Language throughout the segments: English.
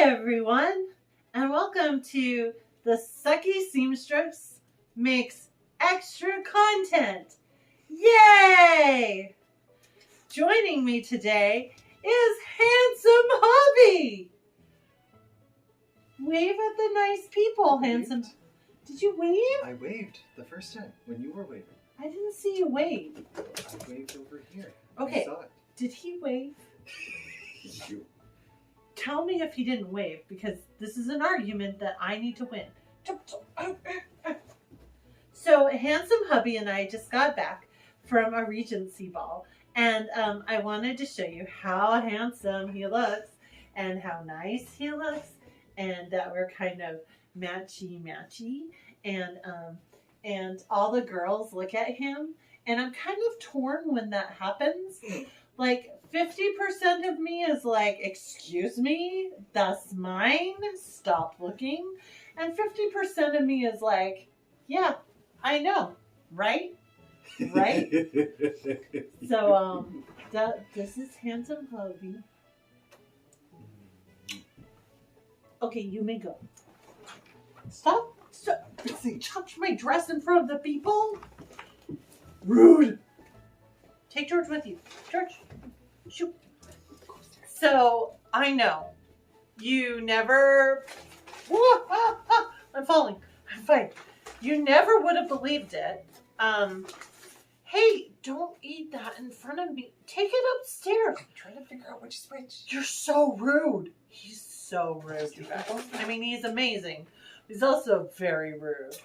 everyone, and welcome to the Sucky Seamstress Makes Extra Content. Yay! Joining me today is Handsome Hubby. Wave at the nice people, Handsome. Did you wave? I waved the first time when you were waving. I didn't see you wave. I waved over here. Okay. I saw it. Did he wave? You. Tell me if he didn't wave, because this is an argument that I need to win. So, Handsome Hubby and I just got back from a Regency Ball, and I wanted to show you how handsome he looks and how nice he looks, and that we're kind of matchy-matchy, and all the girls look at him, and I'm kind of torn when that happens. Like, 50% of me is like, excuse me, that's mine, stop looking. And 50% of me is like, yeah, I know, right? Right? So, this is Handsome Hubby. Okay, you may go. Stop. Touch my dress in front of the people. Rude. Take George with you. George. Shoot. So, I know. You never... I'm falling. I'm fine. You never would have believed it. Hey, don't eat that in front of me. Take it upstairs. I'm trying to figure out which is which. You're so rude. He's so rude, you guys. I mean, he's amazing. He's also very rude.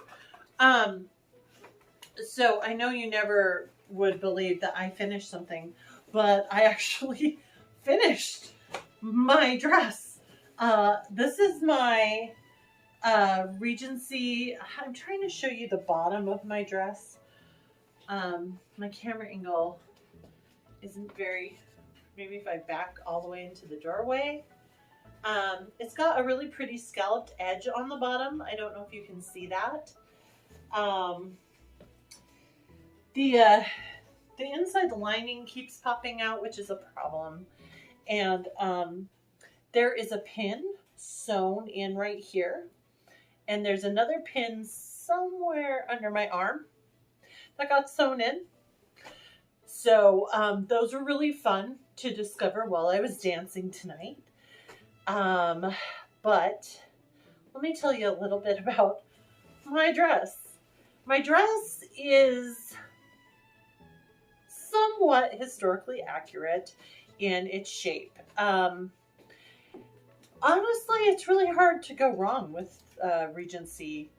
So, I know you never would believe that I finished something, but I actually finished my dress. This is my Regency. I'm trying to show you the bottom of my dress. My camera angle isn't very, maybe if I back all the way into the doorway. It's got a really pretty scalloped edge on the bottom. I don't know if you can see that. The inside lining keeps popping out, which is a problem. And there is a pin sewn in right here. And there's another pin somewhere under my arm that got sewn in. So those were really fun to discover while I was dancing tonight. But let me tell you a little bit about my dress. My dress is somewhat historically accurate in its shape. Honestly, it's really hard to go wrong with Regency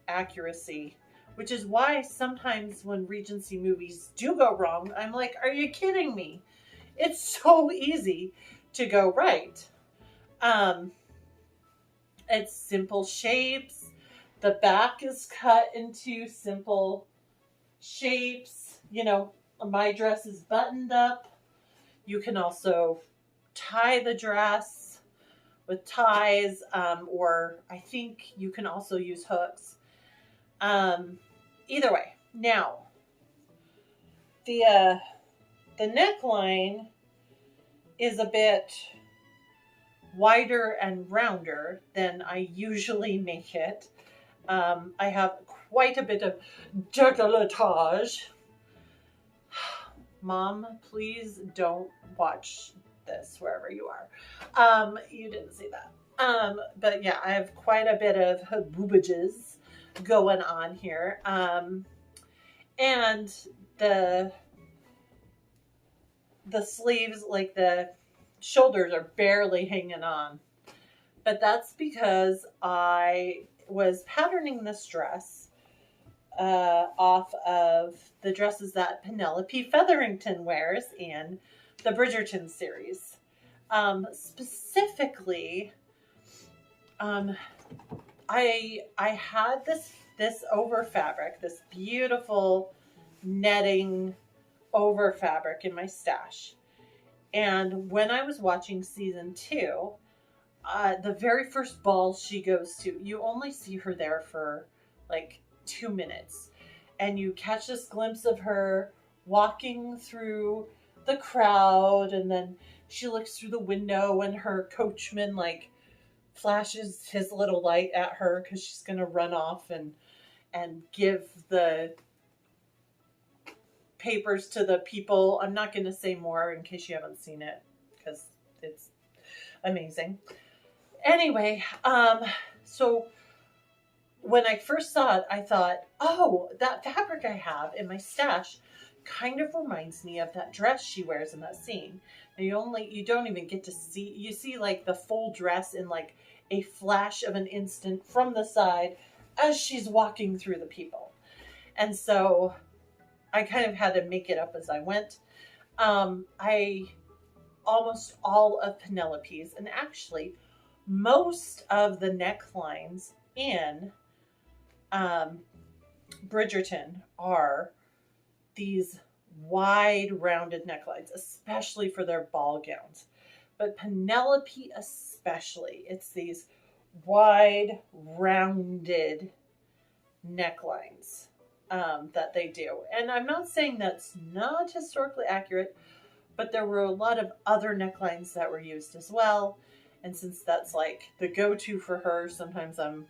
accuracy, which is why sometimes when Regency movies do go wrong, I'm like, are you kidding me? It's so easy to go right. It's simple shapes. The back is cut into simple shapes. You know, my dress is buttoned up. You can also tie the dress with ties, or I think you can also use hooks. Either way. Now, the neckline is a bit wider and rounder than I usually make it. I have quite a bit of décolletage. Mom, please don't watch this wherever you are. You didn't see that. But yeah, I have quite a bit of boobages going on here. And the sleeves, like the shoulders, are barely hanging on. But that's because I was patterning this dress off of the dresses that Penelope Featherington wears in the Bridgerton series. Specifically, I had this over fabric, this beautiful netting over fabric in my stash. And when I was watching season 2, the very first ball she goes to, you only see her there for like 2 minutes. And you catch this glimpse of her walking through the crowd, and then she looks through the window and her coachman like flashes his little light at her because she's going to run off and give the papers to the people. I'm not going to say more in case you haven't seen it because it's amazing. Anyway, so when I first saw it, I thought, oh, that fabric I have in my stash kind of reminds me of that dress she wears in that scene. And you don't even get to see, you see like the full dress in like a flash of an instant from the side as she's walking through the people. And so I kind of had to make it up as I went. Almost all of Penelope's, and actually most of the necklines in Bridgerton are these wide rounded necklines, especially for their ball gowns. But Penelope especially, it's these wide rounded necklines that they do. And I'm not saying that's not historically accurate, but there were a lot of other necklines that were used as well. And since that's like the go-to for her, sometimes I'm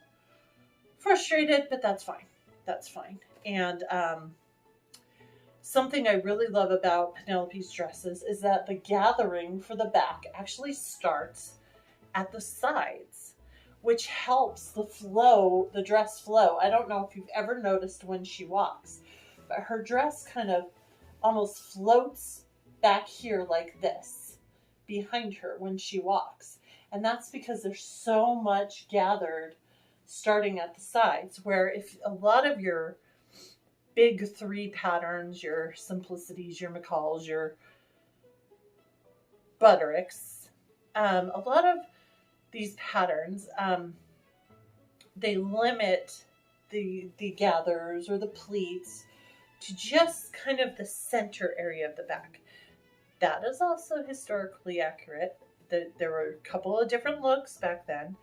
frustrated, but that's fine. That's fine. And something I really love about Penelope's dresses is that the gathering for the back actually starts at the sides, which helps the dress flow. I don't know if you've ever noticed when she walks, but her dress kind of almost floats back here like this behind her when she walks. And that's because there's so much gathered starting at the sides, where if a lot of your big three patterns, your simplicities, your McCalls, your Buttericks, a lot of these patterns, they limit the gathers or the pleats to just kind of the center area of the back. That is also historically accurate. There were a couple of different looks back then.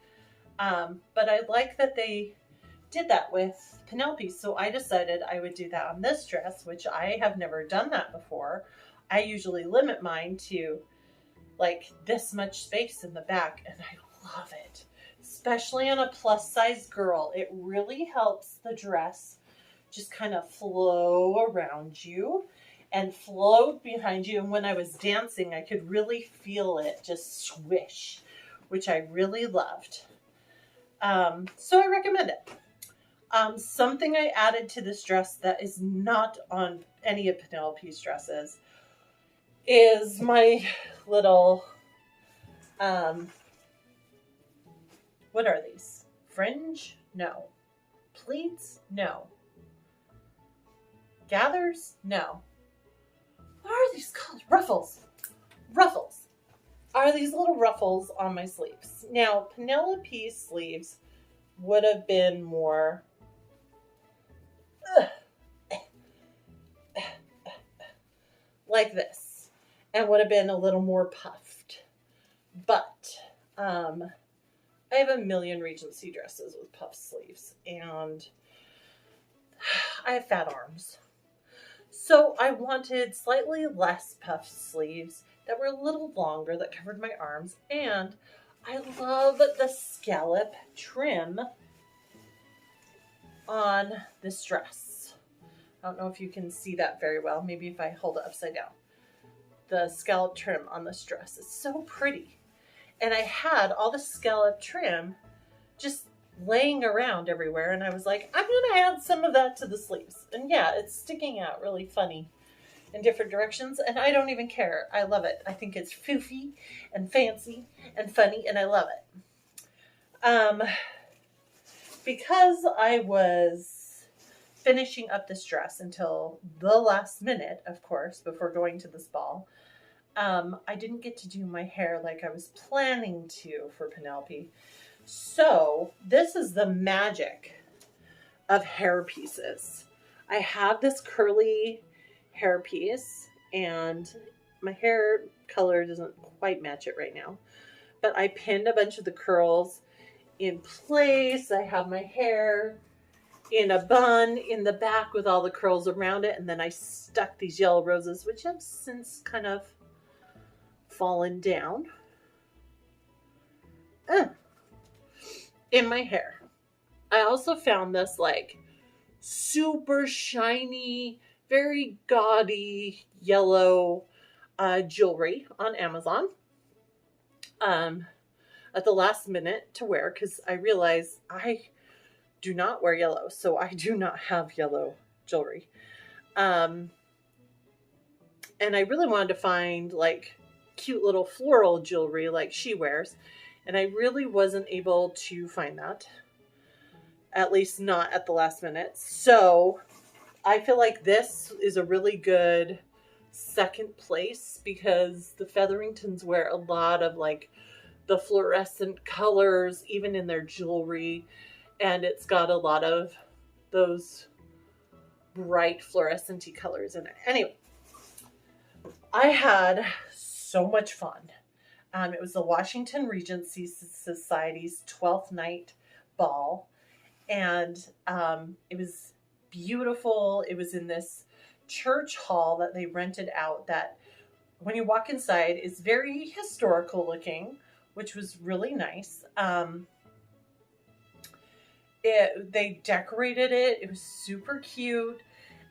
But I like that they did that with Penelope. So I decided I would do that on this dress, which I have never done that before. I usually limit mine to like this much space in the back, and I love it. Especially on a plus size girl. It really helps the dress just kind of flow around you and float behind you. And when I was dancing, I could really feel it just swish, which I really loved. So I recommend it. Something I added to this dress that is not on any of Penelope's dresses is my little, what are these? Fringe? No. Pleats? No. Gathers? No. What are these called? Ruffles. Ruffles. Are these little ruffles on my sleeves. Now, Penelope's sleeves would have been more like this, and would have been a little more puffed. But I have a million Regency dresses with puffed sleeves, and I have fat arms. So I wanted slightly less puffed sleeves that were a little longer, that covered my arms. And I love the scallop trim on this dress. I don't know if you can see that very well. Maybe if I hold it upside down. The scallop trim on this dress is so pretty. And I had all the scallop trim just laying around everywhere. And I was like, I'm going to add some of that to the sleeves. And yeah, it's sticking out really funny in different directions, and I don't even care. I love it. I think it's foofy and fancy and funny, and I love it. Because I was finishing up this dress until the last minute, of course, before going to this ball, I didn't get to do my hair like I was planning to for Penelope. So this is the magic of hair pieces. I have this curly hair piece, and my hair color doesn't quite match it right now, but I pinned a bunch of the curls in place. I have my hair in a bun in the back with all the curls around it, and then I stuck these yellow roses, which have since kind of fallen down. in my hair. I also found this like super shiny, very gaudy yellow jewelry on Amazon at the last minute to wear because I realized I do not wear yellow, so I do not have yellow jewelry. And I really wanted to find like cute little floral jewelry like she wears, and I really wasn't able to find that, at least not at the last minute. So I feel like this is a really good second place because the Featheringtons wear a lot of like the fluorescent colors, even in their jewelry, and it's got a lot of those bright fluorescent-y colors in it. Anyway, I had so much fun. It was the Washington Regency Society's 12th Night Ball, and it was beautiful. It was in this church hall that they rented out that when you walk inside is very historical looking, which was really nice. They decorated it. It was super cute.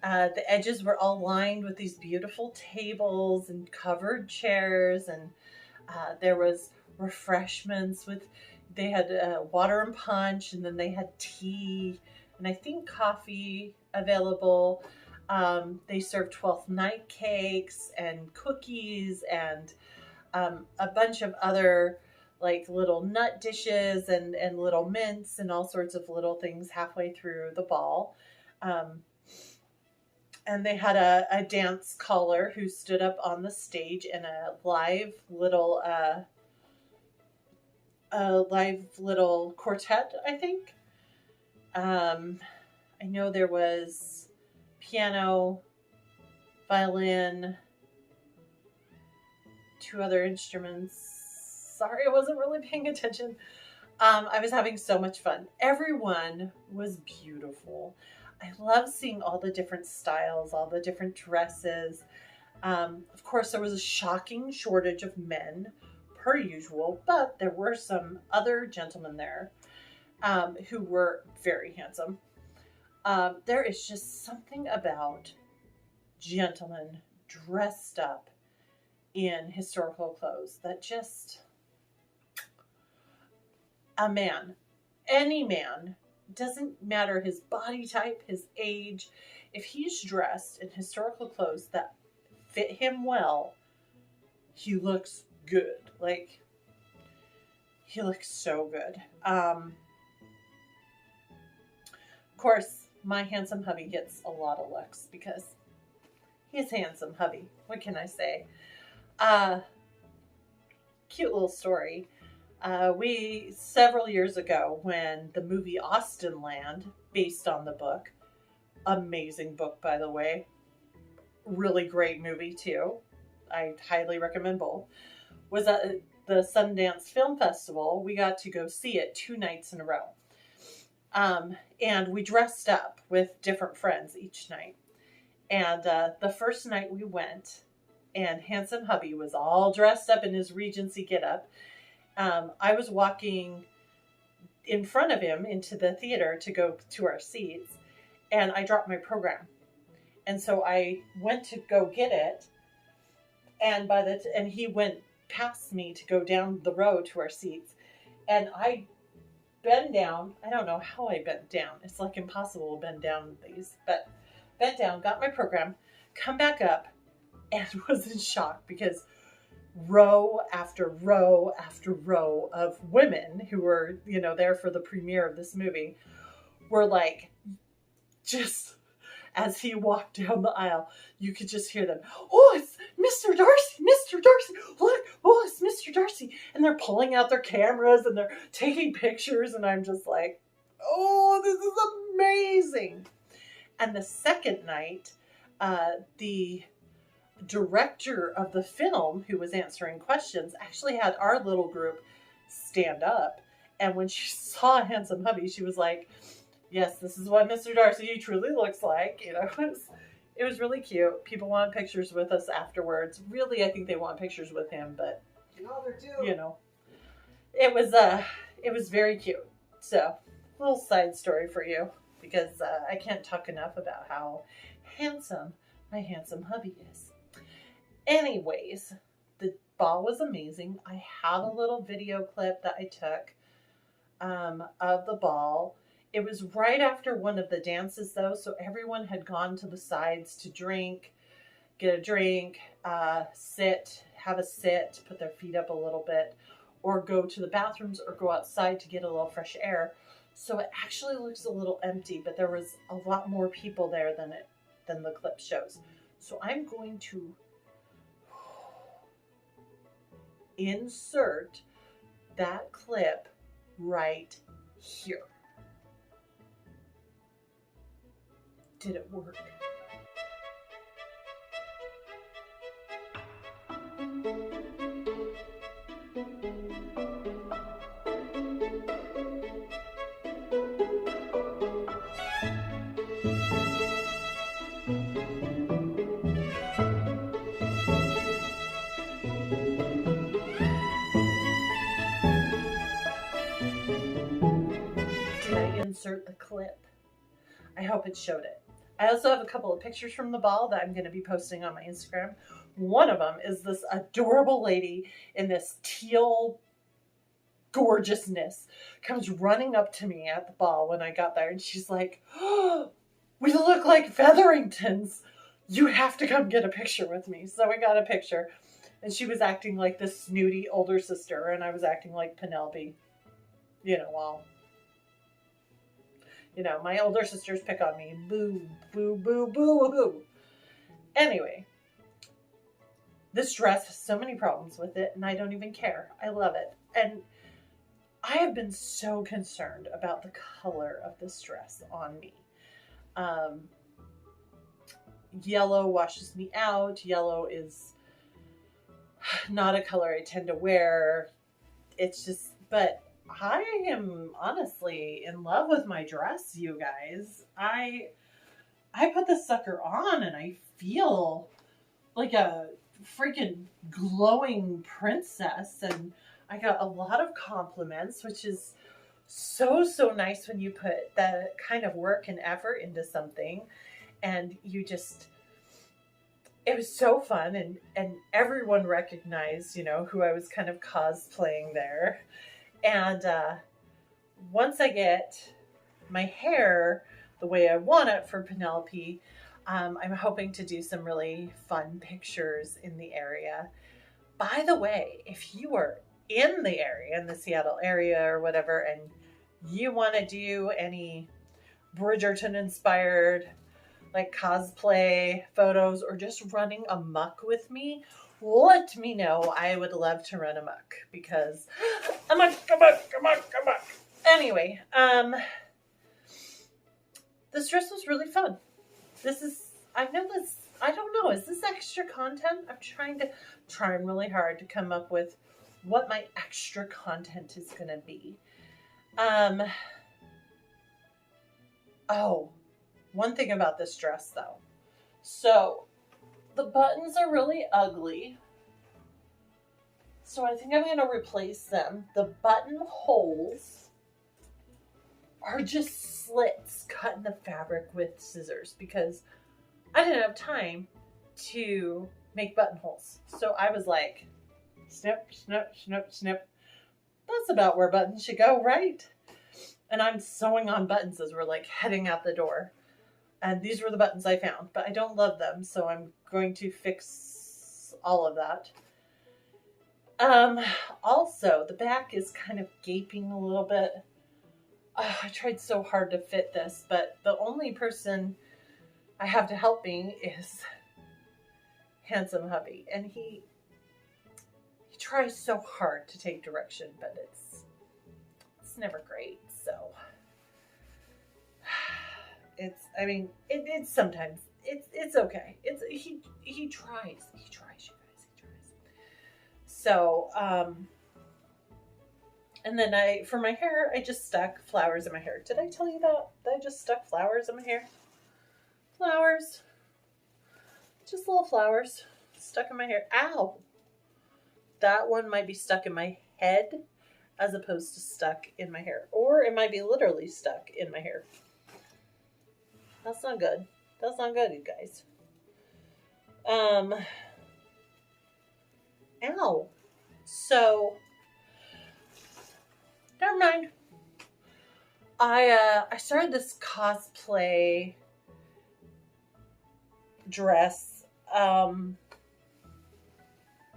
The edges were all lined with these beautiful tables and covered chairs, and there was refreshments they had water and punch, and then they had tea and I think coffee available. They served 12th night cakes and cookies and a bunch of other like little nut dishes and little mints and all sorts of little things halfway through the ball. And they had a dance caller who stood up on the stage in a live little quartet, I think. I know there was piano, violin, 2 other instruments. Sorry, I wasn't really paying attention. I was having so much fun. Everyone was beautiful. I love seeing all the different styles, all the different dresses. Of course, there was a shocking shortage of men, per usual, but there were some other gentlemen there who were very handsome. There is just something about gentlemen dressed up in historical clothes that just... A man, any man, doesn't matter his body type, his age, if he's dressed in historical clothes that fit him well, he looks good. Like, he looks so good. Of course, my handsome hubby gets a lot of looks because he's handsome hubby. What can I say? Cute little story. Several years ago, when the movie Austenland, based on the book, amazing book, by the way, really great movie too, I highly recommend both, was at the Sundance Film Festival. We got to go see it 2 nights in a row. And we dressed up with different friends each night. And the first night we went, and handsome hubby was all dressed up in his Regency getup. I was walking in front of him into the theater to go to our seats, and I dropped my program. And so I went to go get it, and and he went past me to go down the row to our seats, and I bent down. I don't know how I bent down. It's like impossible to bend down these, but bent down, got my program, come back up, and was in shock because row after row after row of women who were, there for the premiere of this movie were like, just as he walked down the aisle, you could just hear them, "Oh, it's Mr. Darcy, Mr. Darcy, look, oh, it's Mr. Darcy." And they're pulling out their cameras and they're taking pictures, and I'm just like, oh, this is amazing. And the second night, the director of the film who was answering questions actually had our little group stand up, and when she saw handsome hubby, she was like, "Yes, this is what Mr. Darcy truly looks like." It was really cute. People wanted pictures with us afterwards. Really, I think they want pictures with him, but No, they're due. it was very cute. So, a little side story for you, because I can't talk enough about how handsome my handsome hubby is. Anyways, the ball was amazing. I have a little video clip that I took of the ball. It was right after one of the dances, though, so everyone had gone to the sides to drink, get a drink, sit, have a sit, put their feet up a little bit, or go to the bathrooms or go outside to get a little fresh air. So it actually looks a little empty, but there was a lot more people there than the clip shows. So I'm going to insert that clip right here. Did it work? Did I insert the clip? I hope it showed it. I also have a couple of pictures from the ball that I'm going to be posting on my Instagram. One of them is this adorable lady in this teal gorgeousness comes running up to me at the ball when I got there, and she's like, "Oh, we look like Featheringtons. You have to come get a picture with me." So we got a picture, and she was acting like this snooty older sister, and I was acting like Penelope. My older sisters pick on me. Boo, boo, boo, boo, boo. Anyway, this dress has so many problems with it, and I don't even care. I love it. And I have been so concerned about the color of this dress on me. Yellow washes me out. Yellow is not a color I tend to wear. It's just, but I am honestly in love with my dress, you guys. I put this sucker on and I feel like a freaking glowing princess, and I got a lot of compliments, which is so nice when you put that kind of work and effort into something, and it was so fun, and everyone recognized, who I was kind of cosplaying there. And once I get my hair the way I want it for Penelope, I'm hoping to do some really fun pictures in the area. By the way, if you are in the area, in the Seattle area or whatever, and you want to do any Bridgerton inspired like cosplay photos or just running amok with me, let me know. I would love to run amok, because amok. Anyway, this dress was really fun. I don't know, is this extra content? I'm trying really hard to come up with what my extra content is going to be. Oh, one thing about this dress though. So the buttons are really ugly. So I think I'm going to replace them. The button holes are just slits cut in the fabric with scissors, because I didn't have time to make buttonholes. So I was like, snip, snip, snip, snip. That's about where buttons should go, right? And I'm sewing on buttons as we're like heading out the door. And these were the buttons I found, but I don't love them, so I'm going to fix all of that. Also, the back is kind of gaping a little bit. Oh, I tried so hard to fit this, but the only person I have to help me is handsome hubby, and he tries so hard to take direction, but it's never great. So it's sometimes it's okay. He tries, you guys, he tries. So and then for my hair, I just stuck flowers in my hair. Did I tell you that I just stuck flowers in my hair? Flowers. Just little flowers stuck in my hair. Ow! That one might be stuck in my head as opposed to stuck in my hair. Or it might be literally stuck in my hair. That's not good. That's not good, you guys. Ow. So, never mind. I started this cosplay dress, I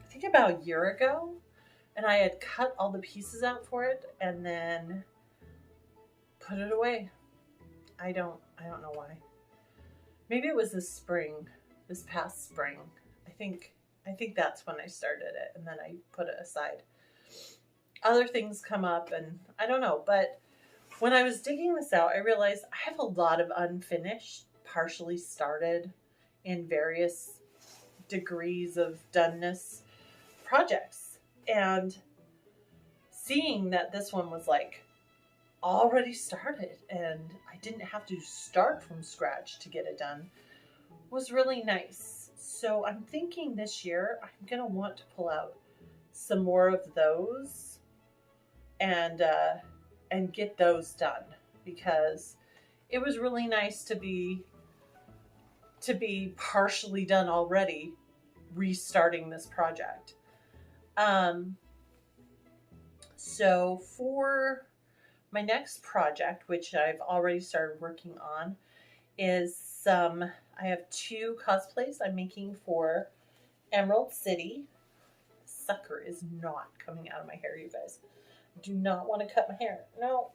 think about a year ago, and I had cut all the pieces out for it and then put it away. I don't know why. Maybe it was this past spring. I think that's when I started it, and then I put it aside. Other things come up, and I don't know, but when I was digging this out, I realized I have a lot of unfinished, partially started, in various degrees of doneness projects. And seeing that this one was like already started and I didn't have to start from scratch to get it done was really nice. So I'm thinking this year I'm going to want to pull out some more of those and get those done, because it was really nice to be partially done already, restarting this project. So for my next project, which I've already started working on, is I have 2 cosplays I'm making for Emerald City. Sucker is not coming out of my hair, you guys. I do not want to cut my hair. No.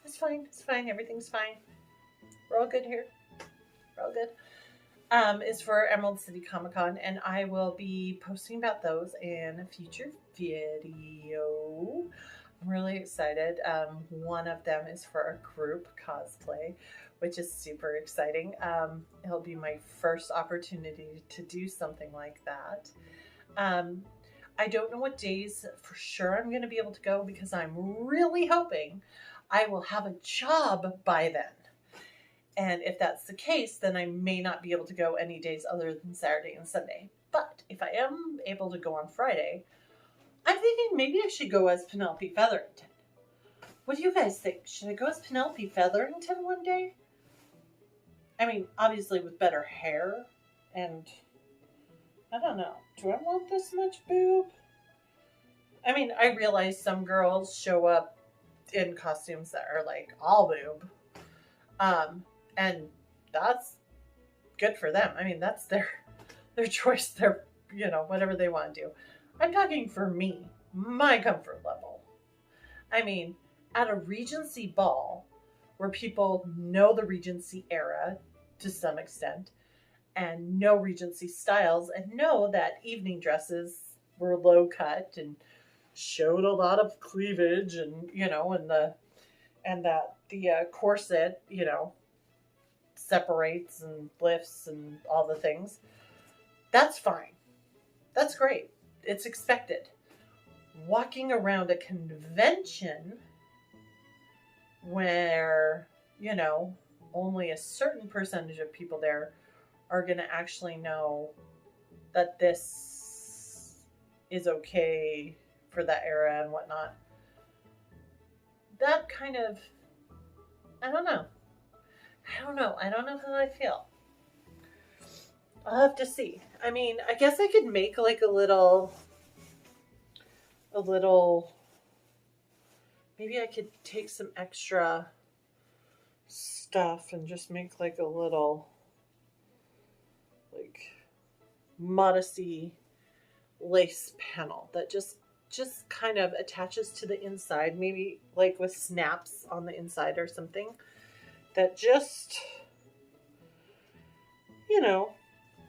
It's fine. It's fine. Everything's fine. We're all good here. We're all good. Is for Emerald City Comic Con, and I will be posting about those in a future video. I'm really excited. One of them is for a group cosplay, which is super exciting. It'll be my first opportunity to do something like that. I don't know what days for sure I'm going to be able to go, because I'm really hoping I will have a job by then. And if that's the case, then I may not be able to go any days other than Saturday and Sunday. But if I am able to go on Friday, I'm thinking maybe I should go as Penelope Featherington. What do you guys think? Should I go as Penelope Featherington one day? I mean, obviously with better hair, and I don't know. Do I want this much boob? I mean, I realize some girls show up in costumes that are like all boob. And that's good for them. I mean, that's their choice, their, whatever they want to do. I'm talking for me, my comfort level. I mean, at a Regency ball where people know the Regency era to some extent and know Regency styles and know that evening dresses were low cut and showed a lot of cleavage and, and that the corset, separates and lifts and all the things. That's fine. That's great. It's expected. Walking around a convention where, only a certain percentage of people there are going to actually know that this is okay for that era and whatnot. That kind of, I don't know how I feel. I'll have to see. I mean, I guess I could make like a little, maybe I could take some extra stuff and just make like a little, like, modesty lace panel that just kind of attaches to the inside, maybe like with snaps on the inside or something, that just,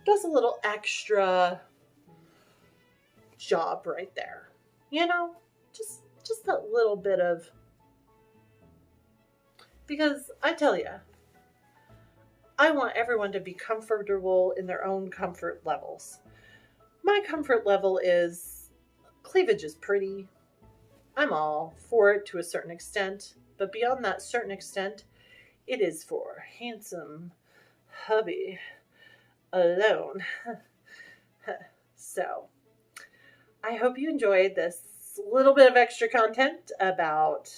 does a little extra job right there. Just that little bit of, because I tell you, I want everyone to be comfortable in their own comfort levels. My comfort level is cleavage is pretty. I'm all for it to a certain extent, but beyond that certain extent, it is for handsome hubby alone. So I hope you enjoyed this little bit of extra content about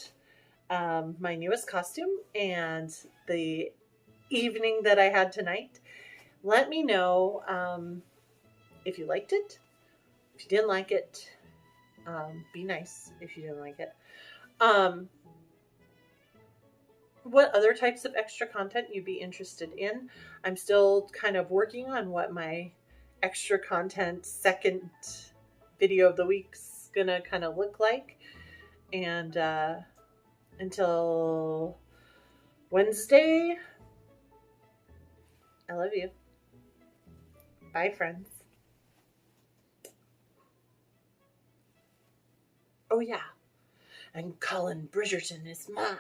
my newest costume and the evening that I had tonight. Let me know if you liked it. If you didn't like it, be nice if you didn't like it. What other types of extra content you'd be interested in. I'm still kind of working on what my extra content second video of the week's gonna kind of look like. And until Wednesday, I love you. Bye, friends. Oh, yeah. And Colin Bridgerton is mine.